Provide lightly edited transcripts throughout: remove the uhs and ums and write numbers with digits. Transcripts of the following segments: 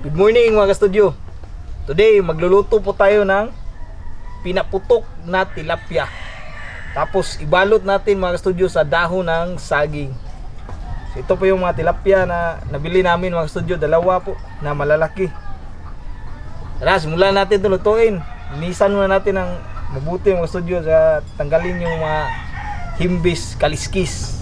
Good morning mga ka-studio. Today magluluto po tayo ng pinaputok na tilapia. Tapos ibalot natin mga ka-studio sa dahon ng saging. So, ito po yung mga tilapia na nabili namin mga ka-studio, dalawa po na malalaki. Tara, simulan natin ito lutuin. Linisan muna natin ng mabuti mga ka-studio sa tanggalin yung mga himbis, kaliskis.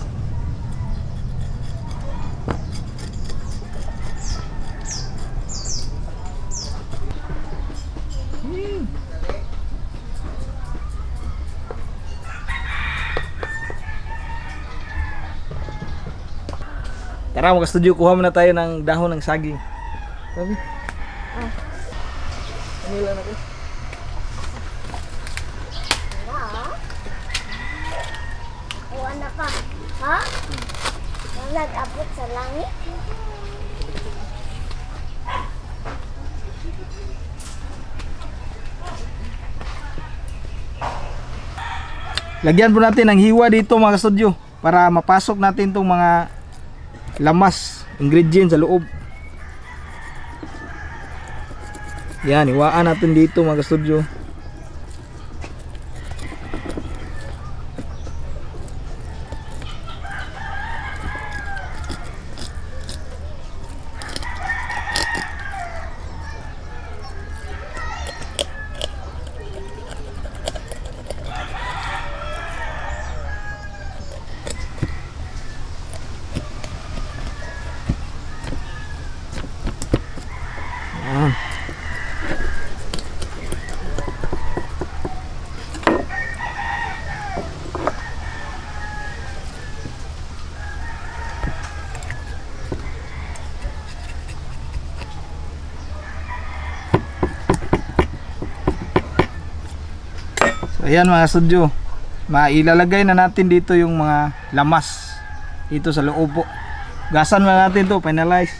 Tara mga studio, kuha muna tayo ng dahon ng saging. Sabi? Kanila na ko. O anak ka, ha? Nag-abot sa langit? Lagyan po natin ng hiwa dito mga studio para mapasok natin itong mga lamas, ingredients sa loob. Yan, hiwaan natin dito mga studio. Ayan mga studio, mailalagay na natin dito yung mga lamas dito sa loob po. Gasan na natin to, finalize.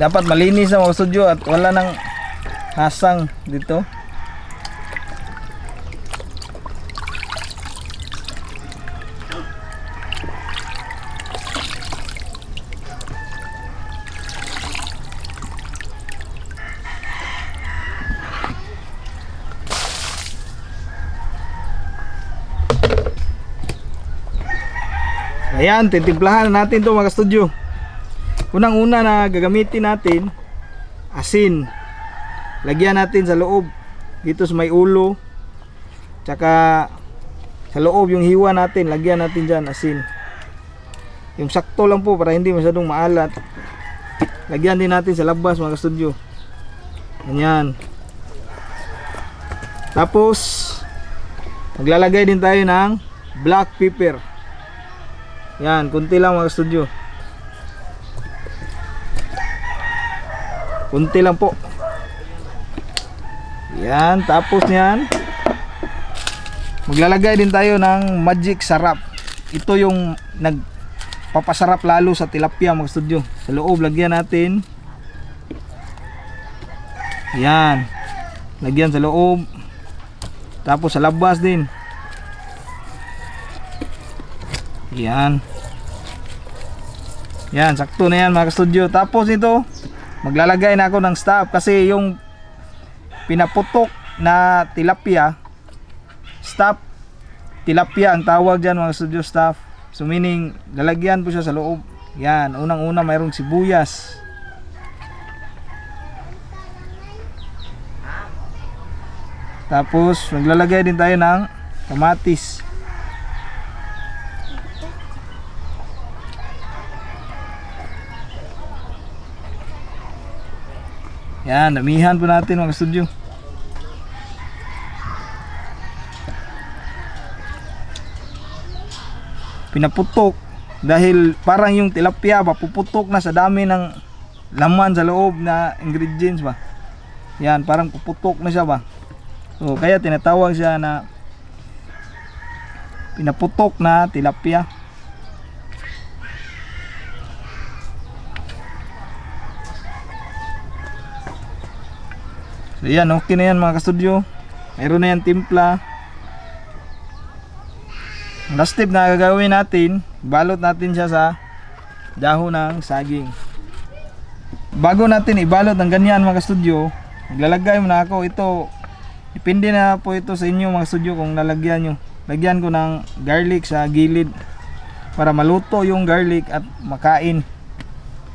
Dapat malinis ang mga studio at wala nang hasang dito. Ayan, titimplahan natin to mga studio. Unang-una na gagamitin natin asin. Lagyan natin sa loob dito sa may ulo, tsaka sa loob yung hiwa natin, lagyan natin dyan asin. Yung sakto lang po para hindi masyadong maalat. Lagyan din natin sa labas mga studio. Ganyan. Tapos maglalagay din tayo ng black pepper. Yan, kunti lang mga studio, kunti lang po. Yan, tapos niyan maglalagay din tayo ng magic sarap. Ito yung nagpapasarap lalo sa tilapia mga studio. Sa loob lagyan natin. Yan, lagyan sa loob. Tapos sa labas din. Yan. Yan, sakto na yan mga studio. Tapos ito maglalagay na ako ng stuff kasi yung pinaputok na tilapia, stuff tilapia ang tawag dyan mga studio, stuff. So meaning lalagyan po siya sa loob. Yan, unang-una mayroong sibuyas. Tapos maglalagay din tayo ng kamatis. Yan, damihan po natin mga studio. Pinaputok dahil parang yung tilapia mapuputok na sa dami ng laman sa loob na ingredients ba. Yan, parang puputok na siya ba. So kaya tinatawag siya na pinaputok na tilapia. So yan, okay na yan mga ka-studio. Mayroon na yan timpla. Last step na gagawin natin, balot natin siya sa dahon ng saging. Bago natin ibalot ng ganyan mga ka-studio, maglalagay muna ako ito. Depende na po ito sa inyo mga ka-studio kung lalagyan nyo. Lagyan ko ng garlic sa gilid para maluto yung garlic at makain.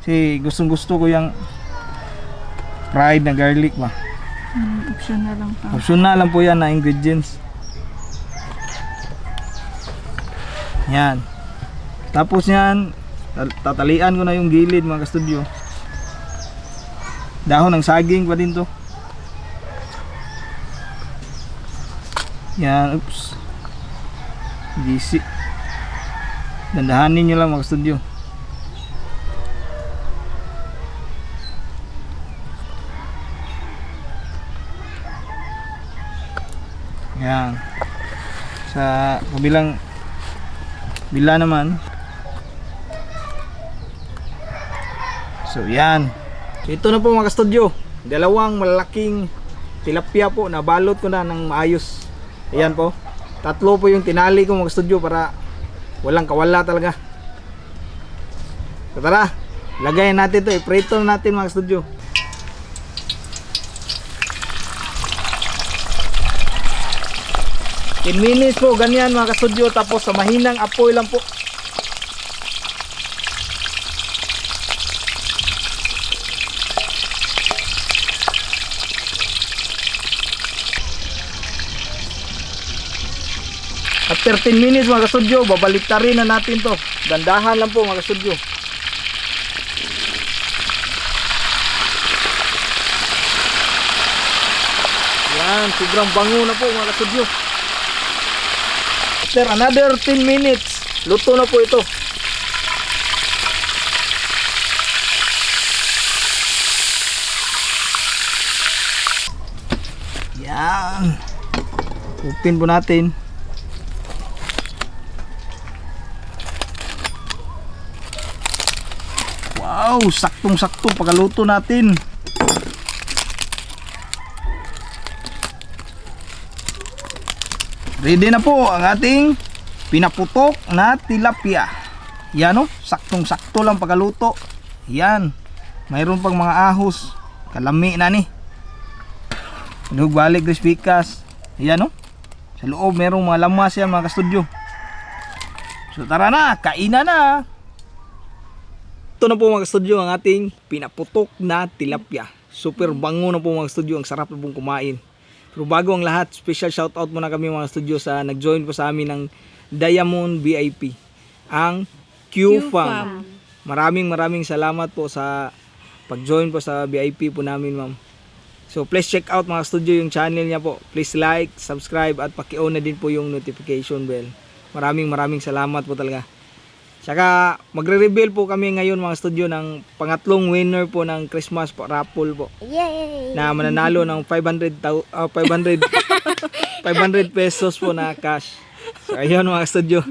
Kasi gustong gusto ko yung fried na garlic ba. Optional lang pa. Optional lang po yan na ingredients. Yan. Tapos yan, tatalian ko na yung gilid mga ka-studio. Dahon ng saging pa din to. Yan, oops. Gisi. Dandahanin nyo lang mga ka-studio. Yan. Sa kabilang bila naman. So yan. Ito na po mga ka-studio. Dalawang malaking tilapia po na balot ko na ng maayos. Ayan po. Tatlo po yung tinali ko mga ka-studio para walang kawala talaga. So tara, lagayin natin ito. I-prito natin mga ka-studio. In minutes po, ganyan mga ka-studio. Tapos sa mahinang apoy lang po. After 10 minutes mga ka-studio, babaliktarin na natin to. Dandahan lang po mga ka-studio. Yan, sobrang bango na po mga ka-studio. After another 10 minutes, luto na po ito. Yan. Open po natin. Wow, saktong-sakto pagkaluto natin. Ready na po ang ating pinaputok na tilapia. Yan o, saktong-sakto lang pagkaluto. Yan. Mayroon pang mga ahos. Kalami na ni. Lug balik respikas. Yan o. Sa loob mayroong mga lamas yan mga ka-studio. So tara na, kainan na. Ito na po mga ka-studio ang ating pinaputok na tilapia. Super bango na po mga ka-studio. Ang sarap na pong kumain. Pero bago ang lahat, special shoutout muna kami mga studio sa nag-join po sa amin ng Diamond VIP, ang Q-Fam. Maraming salamat po sa pag-join po sa VIP po namin ma'am. So please check out mga studio yung channel niya po. Please like, subscribe at paki-on na din po yung notification bell. Maraming salamat po talaga. Saka magre-reveal po kami ngayon mga studio ng pangatlong winner po ng Christmas raffle po. Yay! Na mananalo ng 500 pesos po na cash. So ayun mga studio.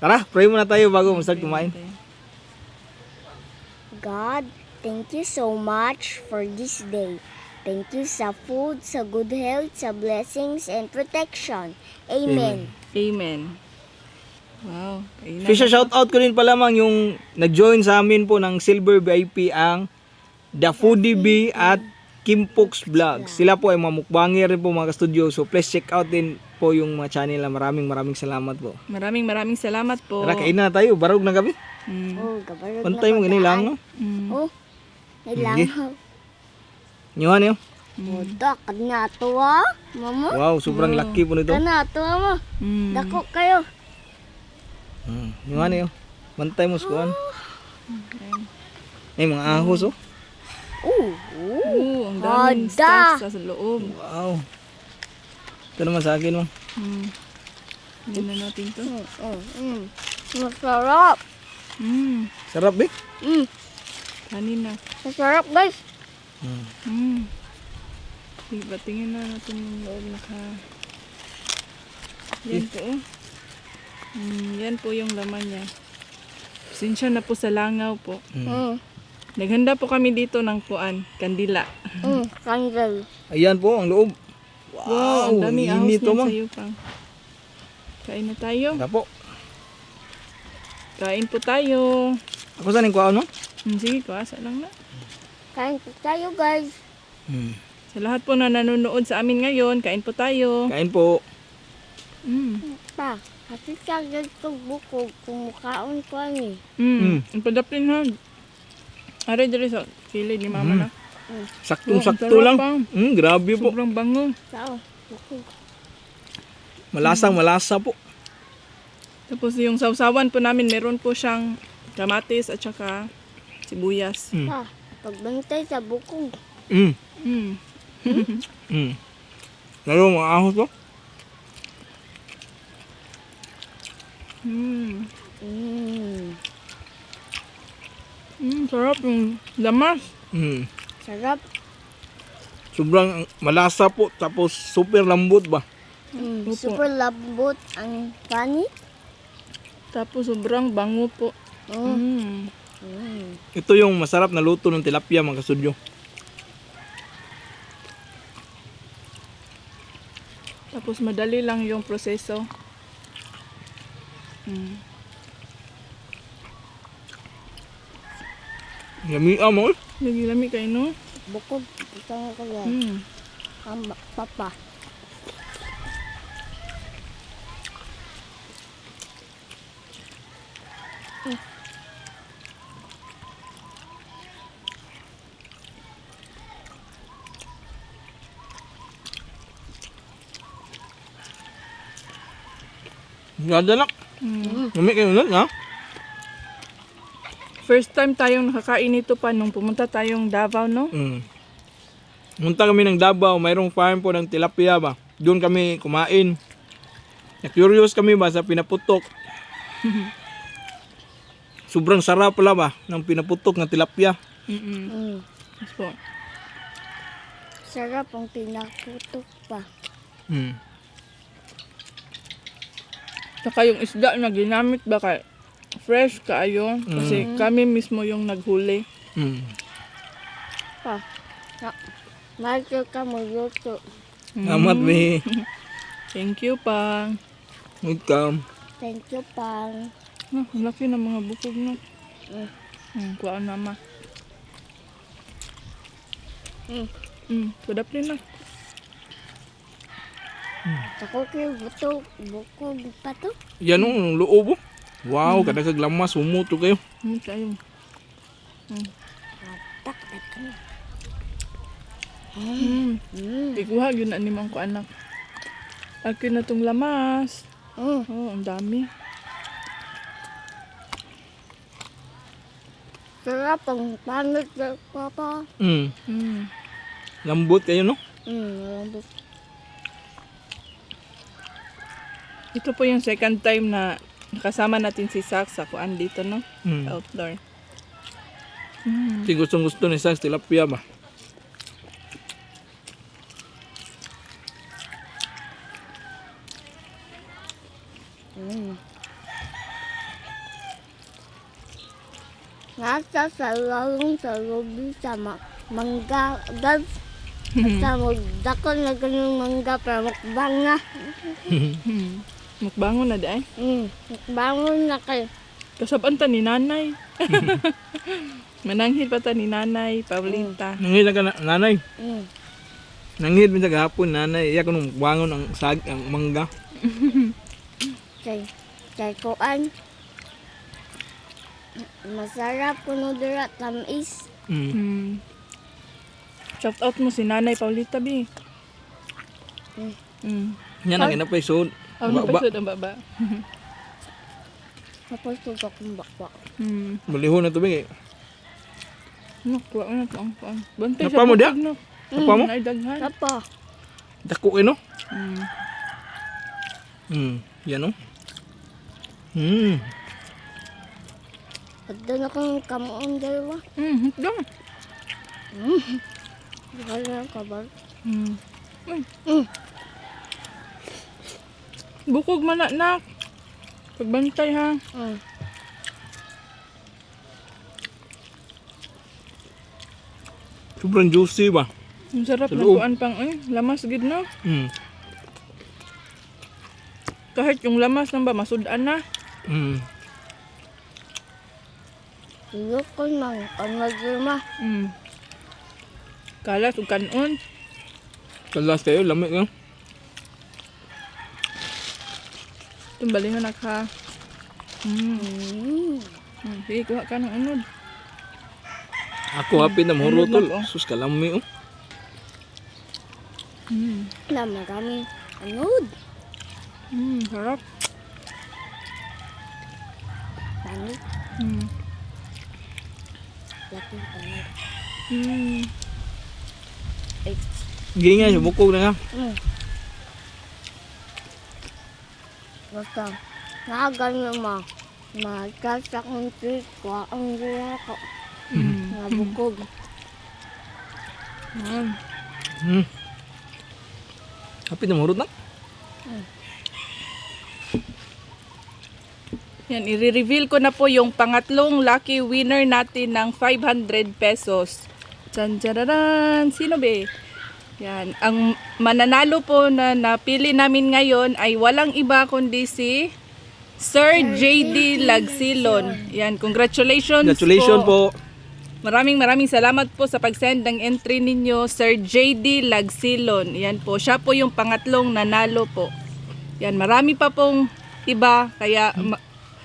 Tara, pray muna tayo bago mag-start kumain. God, thank you so much for this day. Thank you sa food, sa good health, sa blessings and protection. Amen. Amen. Wow. Special shoutout ko din pala mang yung nag-join sa amin po ng Silver VIP ang The Foodie Bee at Kimpox Vlog. Sila po ay mga mukbanger rin po mga ka-studio. So please check out din po yung mga channel. Maraming salamat po. Maraming salamat po. Tara, kain na tayo. Barog na gabi. Oh, gabarog Pantay mo ganilang no? Oh, nilangaw. Nyuhan yun. Budak, kanato ah. Mama, Wow, sobrang laki po nito. kanato mo. Dako kayo. Nyuhan yun. Pantay mo skuhan. Eh, mga ahos oh. Ang daming Hada. stuff sa loob. Wow. Ito naman sa akin mo. Yan na natin to. Masarap. Sarap eh. Kanin na. Masarap guys. Diba, tingin na natin yung loob Yan po. Yan po yung laman niya. Pasensya na po sa langaw po. Naghanda po kami dito ng kandila. Candle. Ayan po ang loob. Wow, ang dami ahos init to, niyan ma'am. sa'yo pang. Kain na tayo. Wala po. Kain po tayo. Ako saan yung kuha, no? Sige, kuwasa lang na. Kain po tayo, guys. Sa lahat po na nanonood sa amin ngayon, kain po tayo. Kain po. Pa, kasi kagad itong bukog kumukaon ko ani. Ang padaplin ha. Aray dali sa kilid ni mama na. Saktong-sakto Oh, ang sarap, lang. pang. Grabe po. Sobrang bango. Sao? Bukog. Malasa po. Tapos yung sausawan po namin, meron po siyang kamatis at saka sibuyas. Pa, pagbantay sa bukog. Mm. Mm. Mm. Lalo mga ahos po. Mm. Sarap. Sarap yung lamas. Mm. Sarap. Sobrang malasa po. Tapos super lambot ba? Opo. Super lambot ang kanin. Tapos sobrang bango po. Mm. Ito yung masarap na luto ng tilapia mga kasudyo. Tapos madali lang yung proseso. Yummy mo. Lagi-lami kayo, no? Bukog. Ito nga ko yan. Ang papa. Ganda lang. Yummy kayo nun, ha? First time tayong nakakain nito pa nung pumunta tayong Davao, no? Munta kami ng Davao, mayroong farm po ng tilapia ba. Doon kami kumain. Na-curious kami ba sa pinaputok. Sobrang sarap pala ba ng pinaputok na tilapia. Yes po. Sarap ang pinaputok pa. Saka yung isda na ginamit ba kay fresh kaayo kasi kami mismo yung naghuli. Pa. Mahal ka mo luto. Amat be. Thank you pa. Welcome. Thank you, Pang. Ang laki ng mga bukog na. Kuhaan mama. Padaplin na. Ako kayo bukog pa to. Yan ang loob. Wow, kadagag lamas, humuto kayo. Tayo. Tak, tak na. Ikuha yun na ni Mang ko anak. Akin na tong lamas. Oh, ang dami. Sarap ang pangit na papa. Lambot kayo, no? Malambot. Ito po yung second time na nakasama natin si Sak sa kuan dito, no? Outdoor. Kasi gustong gusto ni Sax tilapia ba? Nasa sa lalong sa lobby sa mangga. Dad, sa magdakon na ganyung mangga para mukbang na. Mukbangon na di ay. Mukbangon na kayo. Kasaban ta ni nanay. Mananghid pa ta ni nanay, Paulita. Nanghid na ka nanay. Nanghid minta gahapon nanay. Iya ko nung bangon ang mangga. Kay kuan. Masarap kuno dira tamis. Shout out mo si nanay Paulita bi. Yan ang inapay sud. Ang napasod ang baba. Tapos tutok ng bakwa. Malihon na tubig eh. Kuha na to ang kuan. Bantay Napa mo da? no? Napa mo? Ay daghan. Papa. Dako kayo, no? Yan, no? Pagda na kong kamuon dalawa. Dong. Bakal na kabar. Bukog man nak. Pagbantay ha. Sobrang juicy ba? Ang sarap Sa ng loob. kuan pang, lamas gid no. Mm. Kahit yung lamas nang ba, masudan na. Mm. Look ko man, kanag ma. Kalas ug kanon. Kalas kayo, lamig no? Tumbalingan na ka. Sige, kuha ka ng unod. Ako hapit na mahuro Ano tol. lang, oh. Sus kalami oh. Na marami anod. Sarap. Bani, laking panod. Gingay, bukog na nga. Basta, nakaganyo ma. Magkasak ng treat ko, ang gula ko. Nabukog. Mm. Hapit na mahuro na. Yan, i-reveal ko na po yung pangatlong lucky winner natin ng 500 pesos. Tsan-tsan-tsan! Sino be? Yan, ang mananalo po na napili namin ngayon ay walang iba kundi si Sir JD Lagsilon. Yan, congratulations, Congratulations po. Maraming salamat po sa pag-send ng entry ninyo, Sir JD Lagsilon. Yan po, siya po yung pangatlong nanalo po. Yan, marami pa pong iba, kaya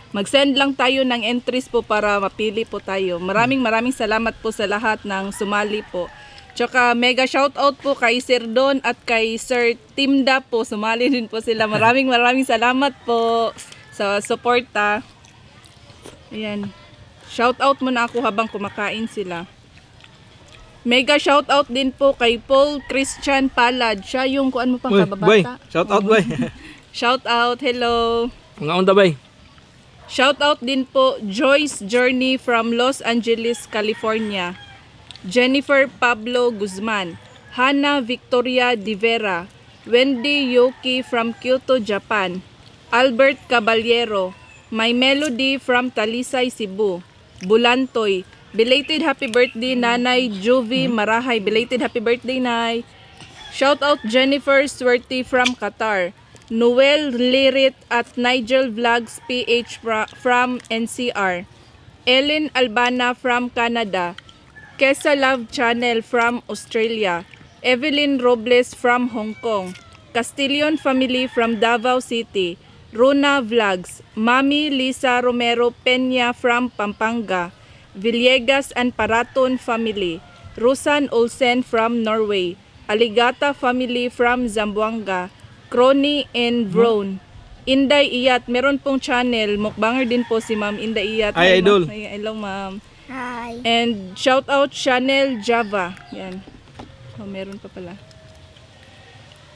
mag-send lang tayo ng entries po para mapili po tayo. Maraming salamat po sa lahat ng sumali po. Tsaka mega shoutout po kay Sir Don at kay Sir Timda po. Sumali din po sila. Maraming salamat po sa suporta. Ayan. Shoutout muna ako habang kumakain sila. Mega shoutout din po kay Paul Christian Palad. Siya yung kuan mo pang Boy, kababata. shout out boy. Shoutout, hello. Mga onda bay. Shoutout din po Joyce Journey from Los Angeles, California. Jennifer Pablo Guzman. Hannah Victoria Divera. Wendy Yoki from Kyoto, Japan. Albert Caballero. My Melody from Talisay, Cebu. Bulantoy. Belated happy birthday Nanay Jovi Marahay. Belated happy birthday Nay. Shoutout Jennifer Swerte from Qatar. Noel Lirit at Nigel Vlogs PH from NCR. Ellen Albana from Canada. Kesa Love Channel from Australia. Evelyn Robles from Hong Kong. Castillion Family from Davao City. Runa Vlogs. Mami Lisa Romero Peña from Pampanga. Villegas and Paraton Family. Rosan Olsen from Norway. Aligata Family from Zamboanga. Crony and Vrown. Inday Iyat, meron pong channel. Mukbanger din po si Ma'am Inday Iyat. Hi, Hi, idol. Ma'am. Hi, hello, Ma'am. Hi. And shout out Chanel Java. Yan. Oh, meron pa pala.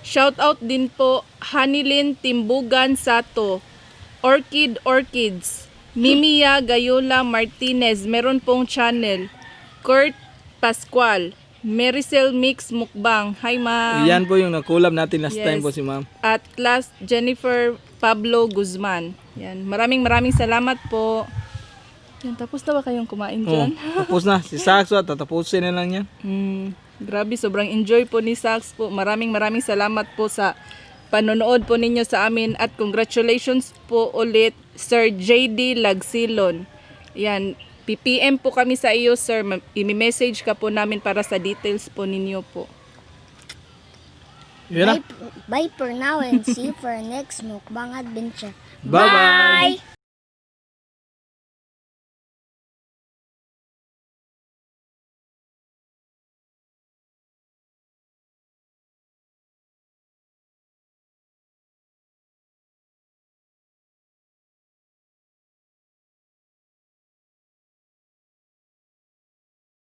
Shout out din po Hanilin Timbugan Sato. Orchids. Mimia Gayola Martinez. Meron pong channel. Kurt Pascual. Maricel Mix Mukbang. Hi, Ma'am. Yan po yung nakulab natin last Yes. time po si ma'am. At last, Jennifer Pablo Guzman. Yan. Maraming salamat po. Yan, tapos na ba kayong kumain Oh, dyan? tapos na. Si Saxo, tatapusin na lang yan. Grabe, sobrang enjoy po ni Sax po. Maraming salamat po sa panonood po ninyo sa amin. At congratulations po ulit, Sir JD Lagsilon. Yan. PPM po kami sa iyo, sir. I-message ka po namin para sa details po ninyo po. Yan na. Bye for now and see you for our next mukbang adventure. Bye-bye.